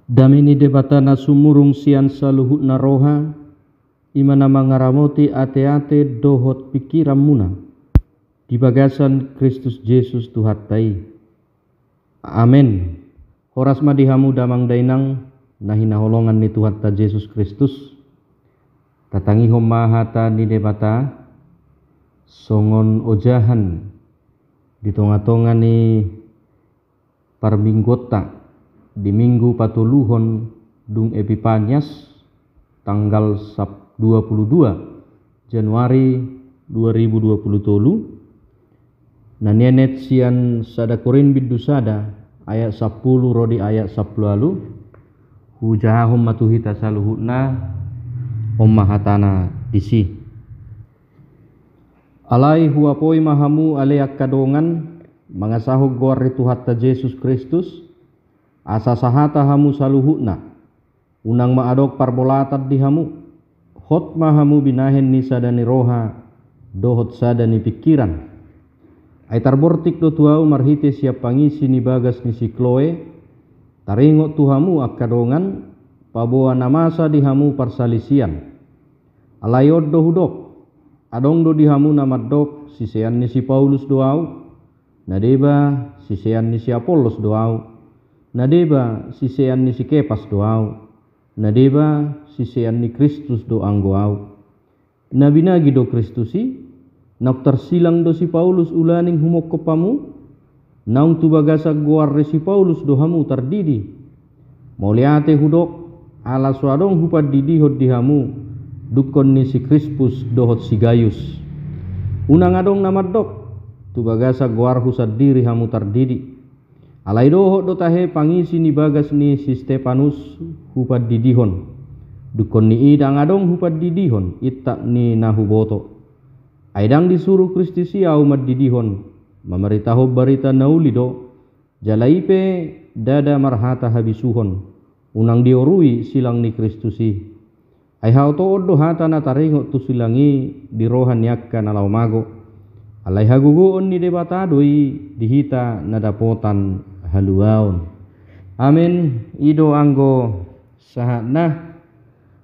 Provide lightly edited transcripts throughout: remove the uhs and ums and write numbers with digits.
Damini debatana sumurung sian saluhut naroha, imana mangaramoti ate-ate dohot pikiran muna, di bagasan Kristus Yesus Tuhattai. Amen. Horas madihamu damang dainang, nahina holongan ni Tuhatta Yesus Kristus. Tatangi homahata ni debata, songon ojahan, di tonga-tonga ni parminggota, di minggu patuluhon dung Epipanias tanggal 22 Januari 2023 na nenet sian sada Korin bidusada ayat 10 rodi ayat 10 lalu hujahahum matuhita saluhutna ommahatana disi alai huapoi mahamu aleak kadongan mangasahog gorri Tuhatta Yesus Kristus asa sahata hamu saluhutna unang maadok parbolatat di hamu hot mahamu binahen ni sadani roha dohot sadani pikiran ay tarbortik do tuau marhite siap pangisi ni bagas ni si Chloe taringot tuhamu akadongan paboa namasa di hamu parsalisian alayod do hudok adong do di hamu namadok sisean ni si Paulus doau nadeba sisean ni si Apollos doau nadeba sisean ni si Kepas doau, nadeba sisean ni Kristus do anggoau. Nabinagi do Kristusi, nak tersilang do si Paulus ulaning humok kopamu, naung tubagasa guarre si Paulus do hamu tardidi. Mauliate hudok, ala suadong hupad didihot di hamu, dukon ni si Crispus dohot si Gaius. Unang adong namadok, tubagasa guar husad diri hamu tardidi. Alai dohot do tahe pangisi ni bagas ni si Stefanus hupad didihon. Dukon ni idang adong hupad didihon itak ni nahuboto. Aidang disuruh Kristisi aumat didihon. Mamaritaho barita naulido. Jalaipe dada marhata habisuhon. Unang diorui silang ni Kristusi. Ay hauto odo hata na taringot tu silangi di rohan yakka na laumago. Alai hagugoon ni debatadoi dihita nadapotan haluaon. Amin. Ido anggo sahatna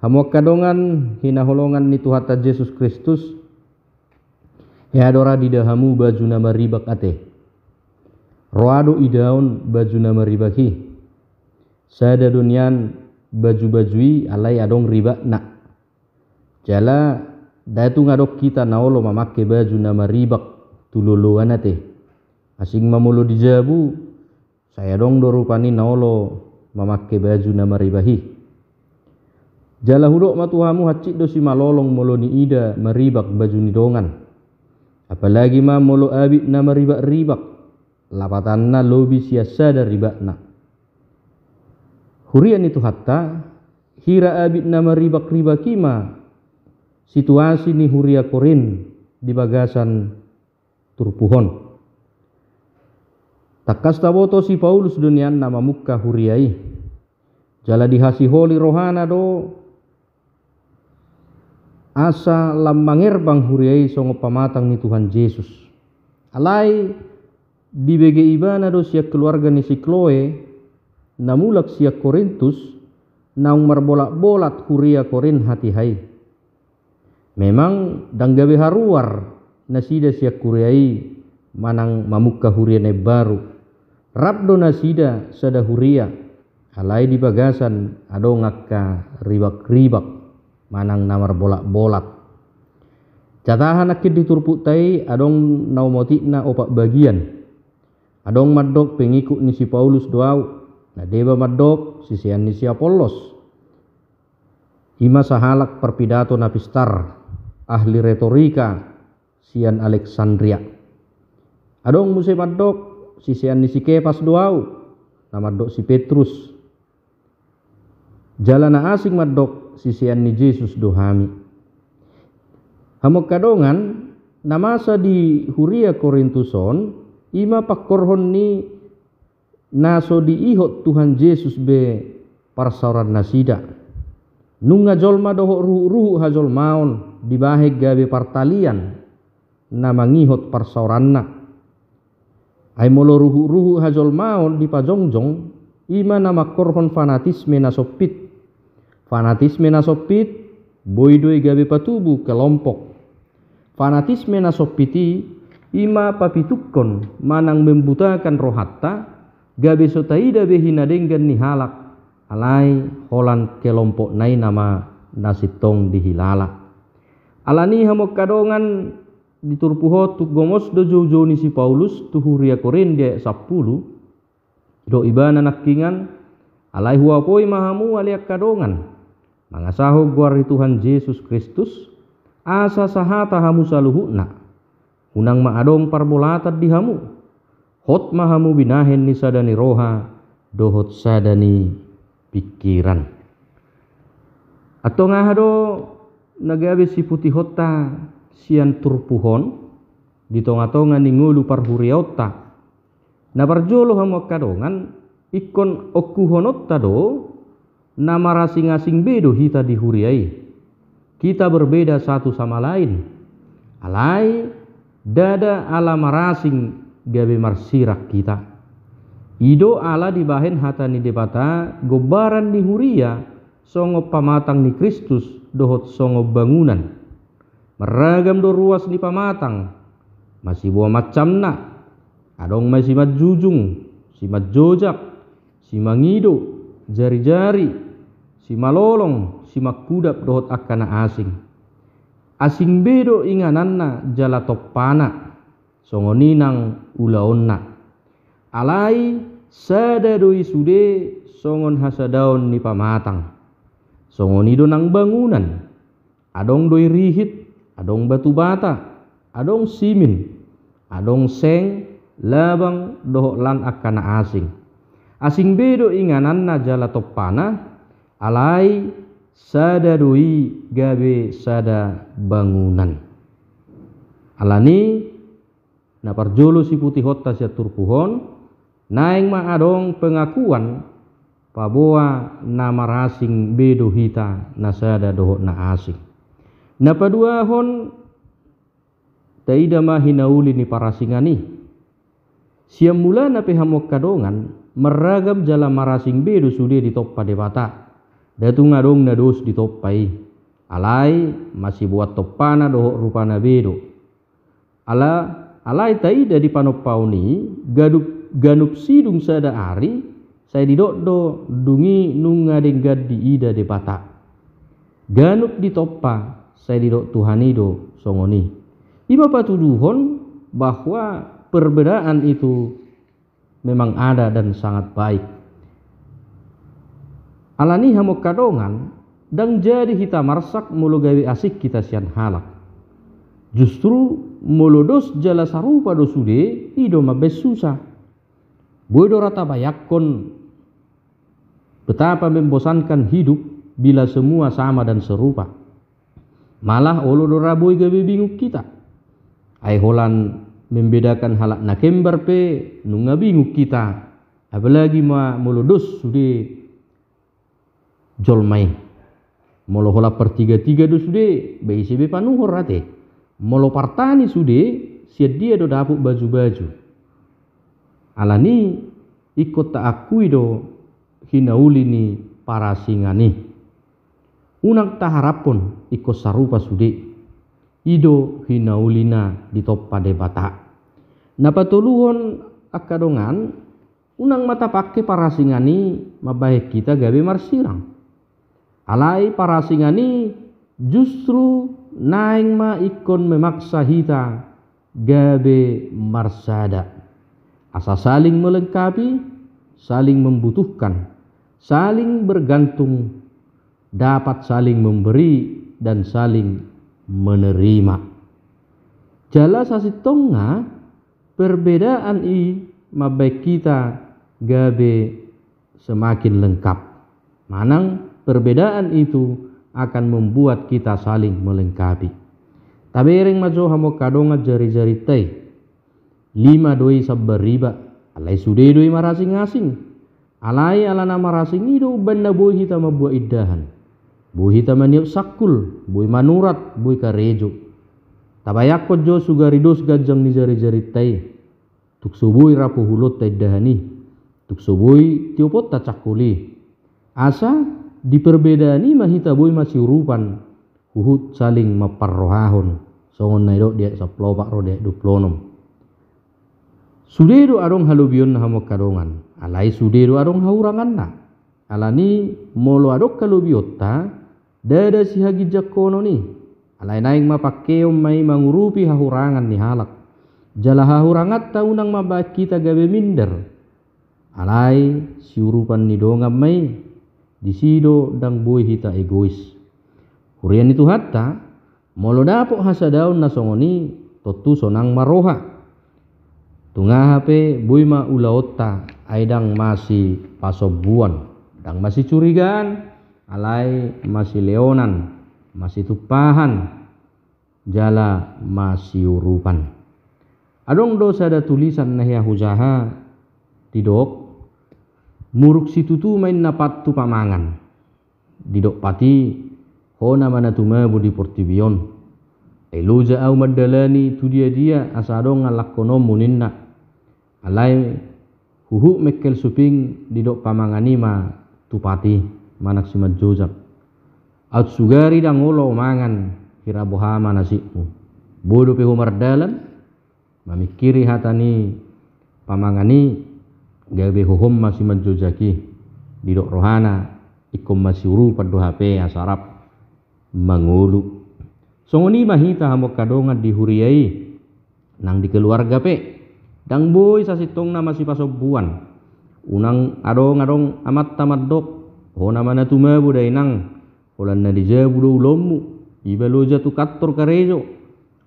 hamok kadongan hinaholongan ni Tuhatta Yesus Kristus headora didahamu baju nama ribak ate roado idaun baju nama ribaki sada dunian baju-bajui alai adong ribak nak jala datu ngadok kita naolo mamake baju nama ribak tululuan ate asing mamulo dijabu saya dong dorupani naolo mamake baju nama ribahi jala hudok matuhamu hacik do si malolong molo ni ida meribak baju ni dongan apalagi ma molo abit na meribak-ribak lapatan na lobi siasa dari ribak na hurian itu hatta hira abit na meribak-ribaki ma situasi ni huria Korin di bagasan turpuhon takas taboto si Paulus dunian nama muka huriai jala dihasi holi rohana do asa lambanger bang huriai songo pamatang ni Tuhan Yesus alai di bege ibana do siak keluarga ni si Chloe namulak siak Korintus naung marbolak-bolat huria Korin hati hai memang danggabe haruar nasida siak huriai manang mamuka huriane baru Rabdo nasida sada huria alai di bagasan ado ngakka ribak-ribak manang namar bolak-bolak catahan akid diturpuk tai adong naumotikna opak bagian adong madok pengikut ni si Paulus doau nadeba madok sisian ni si Apollos ima sahalak perpidato napistar ahli retorika sian Alexandria adong muse madok sisian ni si Kepas doau namadok si Petrus jalana asing madok sisian ni Yesus dohami hamok kadongan namasa di huria Korintuson ima pakkorhon ni naso di ihot Tuhan Yesus be parsauran nasida nunga jolma doho ruhu hajol maon dibaheg gabe partalian na mangihot parsauranna ay molo ruhu-ruhu hajol maon di pajongjong ima nama korhon fanatisme na sopit. Fanatisme na sopit boidoi gabe patubu kelompok. Fanatisme na sopiti ima papitukon manang membutakan rohatta gabe sotaida behina denggan ni halak alai holan kelompok nai nama nasitong dihilala. Alani hamok kadongan diturpuho tu gomos do jojo ni si Paulus tu huria Korintia 10 do ibana nakingan alai huapoi mahamu aliak kadongan mangasaho guari Tuhan Yesus Kristus asa sahata hamu saluhuna unang maadong parbolatad di hamu hot mahamu binahen ni sadani roha dohot sadani pikiran atau ngahado nagabe si putih hota sian turpuhon di tonga-tonga ni ngulu parhuriota na parjolo hamu kadongan ikon okuhonotta do nama rasing-asing bedo hita dihuriai kita berbeda satu sama lain alai dada ala marasing gabe marsirak kita ido ala dibahen hatani debata gobaran di huria songo pamatang ni Kristus dohot songo bangunan meragam do ruas ni pamatang masih buah macam na adong masih mat jujung si mat jojak si mangido jari-jari si malolong si makudap dohot akana asing bedo ingananna jala toppana songo ninang ulaonna alai sada doi sude songon hasadaon ni pamatang songo nido nang bangunan adong doi rihit adong batu bata adong simin adong seng labang dohok lan akana asing bedo ingananna jala toppana alai sada doi gabe sada bangunan alani na parjolo si putih hotta sia turpuhon naeng ma adong pengakuan paboa nama rasing bedo hita na sada dohok na asing na paduahon taida ma hinauli ni parasingani siam mula na pehamok kadongan meragam jala marasing bedo sude di toppa debata datu ngadong na dos di toppai alai masih buat toppana dohok rupana bedo alai taida di panopauni ganup sidung sada ari saya didokdo dungi nungadeng gadi ida debata ganup di toppa saya didok Tuhanido songoni ima patuduhon bahwa perbedaan itu memang ada dan sangat baik alani hamok kadongan dan jadi hita marsak mulu gawe asik kita sian halak justru mulu dos jala sarupa dosude ido mabes susah bodo rata bayakon betapa membosankan hidup bila semua sama dan serupa malah olo do raboi gawe bingung kita ai holan membedakan halak nakembar pe nunga bingung kita apalagi ma molodos sude jolmai molo hola pertiga-tiga do sude BICB panuhor rate molo partani sude siat dia do dapuk baju-baju alani ikut tak akui do hinauli ni para singani unang taharapon ikut sarupa sude ido hinaulina di toppa debata napatuluhon akadongan unang mata pakai para singani mabaik kita gabe marsirang alai para singani justru naing ma ikon memaksa hita gabe marsada asa saling melengkapi saling membutuhkan saling bergantung dapat saling memberi dan saling menerima jala sasitonga perbedaan mabaik kita gabe semakin lengkap manang perbedaan itu akan membuat kita saling melengkapi tabereng majo hamo kadonga jari-jari tei 5 doi sabbariba alai sude doi marasing-asing alai alana marasing ido benda boy hita mabuat iddahan boy hita maniap sakul boy manurat boy karejo tabayakot jo sugaridos gajang ni jari-jari tei tuk subuh rapu hulot tei dahani tuk soboi tiopot ta cakuli asa di perbedaan ini mahita boy masih urupan huhut saling maparrohahon songon naidok dia saplopak ro dia duplonom sudedo adong halubion hamok kadongan alai sudedo adong haurangan na alani molo adok kalubiota dada si hagi jakono ni alai naing mapakeo mai mangurupi hahurangan ni halak jala hahurangat taunang mabaki ta gabe minder alai si urupan ni dongam mai disido dang boy hita egois hurian itu hatta molo dapok hasadaun na songoni totu sonang maroha tunga hape boy ma ulaota aidang masih pasobuan dang masih curigaan alai masih leonan masih tupahan jala masih urupan adong dosa ada tulisan nahya hujaha tidok muruk situtu main napat tu pamangan didok pati hona mana tuma budi portibion eluja au madalani tu dia asadong ngalakonom muninna alai huhu mekel suping didok pamangani ma tupati manak si majojak out sugari dang ngolo mangan kira bohama nasimu bodo pe mardalan mamikiri hatani pamangani gabe hohom masih majojaki didok rohana ikom masih urupan do HP asarap mangulu songoni mahita hamok kadongan di huriai nang di keluarga pe dang boy sasitong na masih pasobuan unang adong amat tamat dok hona mana tuma budai nang holan na dijabu do ulomu ibaloja tu kator karejo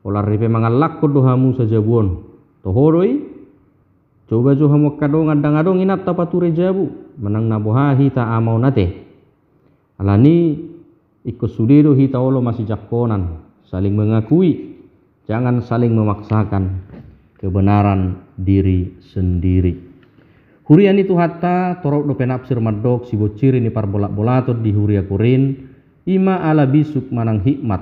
holar ripe mangalak ko do hamu sajabuon to horoi coba jo hamok kadongan dang adong inat tapature jabu menang naboha hita amau nate alani ikut sudido hita olo masih jakonan saling mengakui jangan saling memaksakan kebenaran diri sendiri hurian itu hatta torok do penapsir madok si bociri ni parbolak-bolatot di huria kurin ima ala bisuk manang hikmat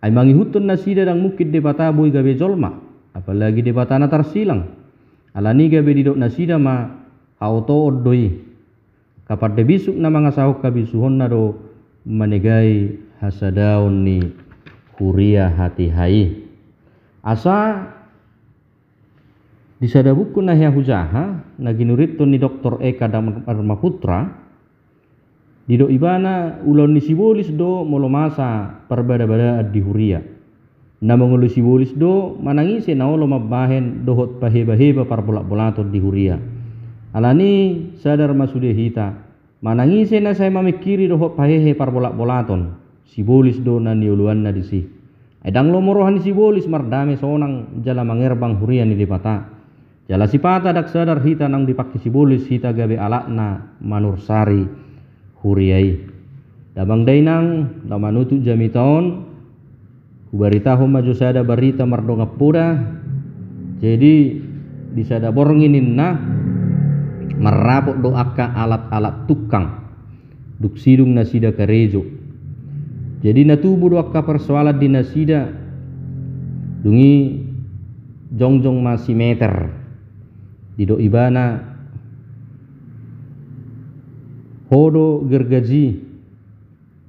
ay mangihutun nasida dang mukid de bataboy gabe jolma apalagi de batana tarsilang alani gabe didok nasida ma auto oddoi kapat de bisuk na mga sahok kabisuhon na do manegai hasadaun ni huria hati hai asa disadabukku na hya hujaha na ginurito ni Dr. Eka Dharma Putra dido ibana ulon ni sibolis do molomasa parbada-bada di huria na mangulu sibolis do manangise na olo mabahen dohot paheba-heba parbolak-bolatot di huria alani sadar masude hita manangise na saya mamikiri dohot pahehe parbolak-bolaton sibolis do na niuluan na disi edang lomorohan sibolis mardame sonang jala mangerbang huria ni dipata jala sipata dak sadar hita nang dipaki sibolis hita gabe alakna manursari huriai dabang dainang lamanutu jamitaon kubaritahu maju sada barita mardonga puda jadi disada bornginin na marapok doaka alat-alat tukang duk sidung nasida karejo jadi natubu doaka persoalan di nasida dungi jongjong masih meter dido ibana hodo gergaji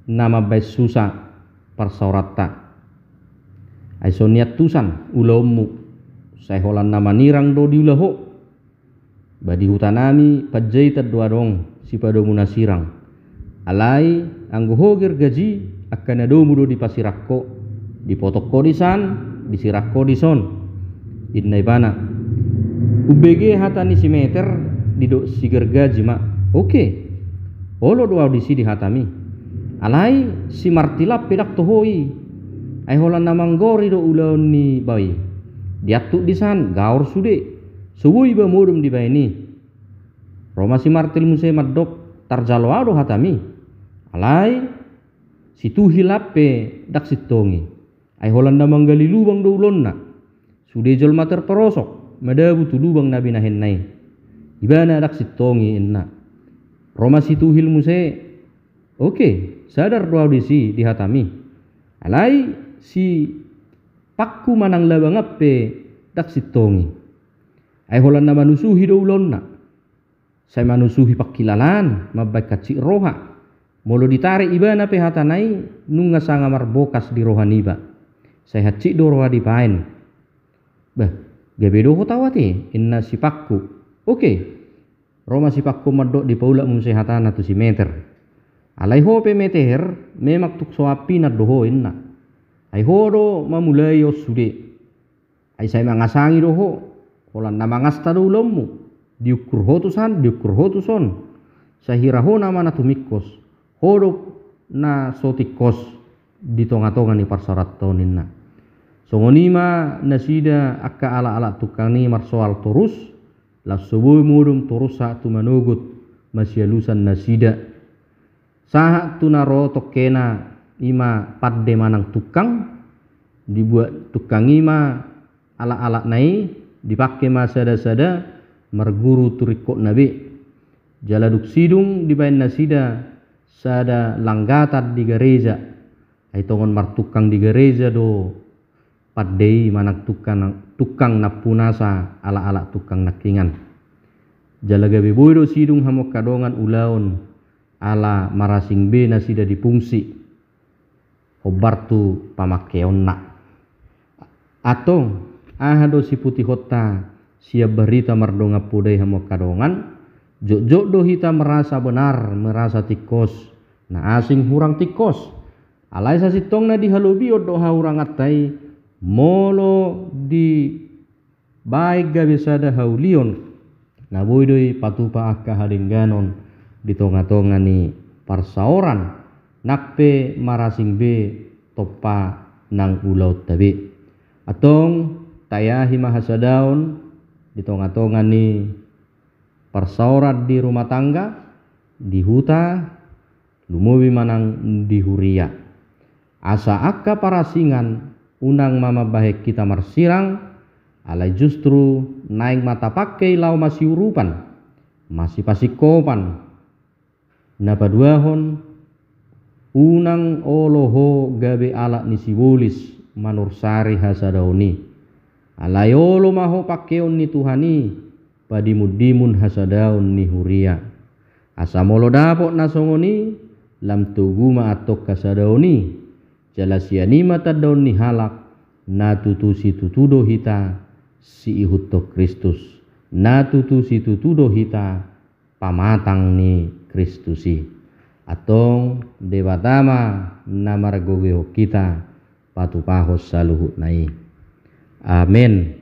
nama bais susa parsaurata aiso niat tusan ulommu saya holan nama nirang do diulaho badi hutanami pajai tadwa dong si pado munasirang alai anggo ho gergaji akan adomu do di pasirakko di potokko disan di sirakko dison innai bana ubg hatani si meter dido si gergaji ma oke olo do audisi di hatami alai si martilap pedak tohoi ai holan namanggori do ulon ni bayi diatuk disan gaur sude suwui ba modum di bayni roma si martil muse madok tarjalo ado hatami alai situ hilape dak sitongi ai holan namanggali lubang do ulonna sude jol mater perosok madabu tu lubang nabi nahen nai ibana dak sitongi enna roma situ hil muse oke sadar do audisi di hatami alai si pakku manang labang ape dak sitongi ai holan na manusuhi do ulonna Saya manusuhi pakilalan mabai kacik roha. Molo ditarik ibana pehatanai nunga sanga marbokas di rohaniba. Saya hacik do roha di pain. Bah, gabedo ho tawati inna sipakku. Oke. Roma sipakku madok di paula sehatana tu si meter. Alai ho pe meter memak tuk soapi na doho inna. Ai ho do mamulai osude. Ai saya mangasangi doho. Holan na mangasta do ulommu. Diukur hotusan, diukur hotuson. Sahira ho nama na tumikos. Hodok na sotikos di tonga-tonga ni parsarat toninna. Songonima nasida akka ala-ala tukani marsoal torus. La subuh mudum torusa tu manugut masyalusan nasida. Saha tu naro tokena ima padde manang tukang. Dibuat tukang ima ala-ala nai. Dipakai masada-sada. Marguru turikok nabi jaladuk sidung di bain nasida sada langgatat di gereja ai tongon martukang di gereja do paddei manak tukang napunasa ala-ala tukang nakingan jalagabe boydo sidung hamok kadongan ulaon ala marasing be nasida dipungsi hobartu pamakeon nak atong ahado si putih hota siap berita mardonga pudai hamok kadongan jok-jok do hita merasa benar merasa tikos na asing hurang tikos alai sasitong na dihalubi do hurang atai molo di baik gabe sada haulion na boydoi patupa akka hadingganon di tonga-tonga ni parsaoran nakpe marasing be topa nang ulaut tabi atong tayahi mahasadaon di tonga-tonga ni persaurat di rumah tangga di huta lumuwi manang di huria asa akka parasingan unang mama bahek kita marsirang alai justru naik mata pakai lau masih urupan masih pasikopan napaduahon unang oloho gabe ala ni sibulis manursari hasadaoni alayolo maho pakeon ni Tuhani padimudimun hasadaun ni huria asamolo dapok nasongoni lam tuguma atok kasadauni jalasiani mata daun ni halak na tutusi tutudo hita si ihutto Kristus na tutusi tutudo hita pamatang ni Kristusi atong debatama na margogeo kita patupahos saluhut nai. Amin.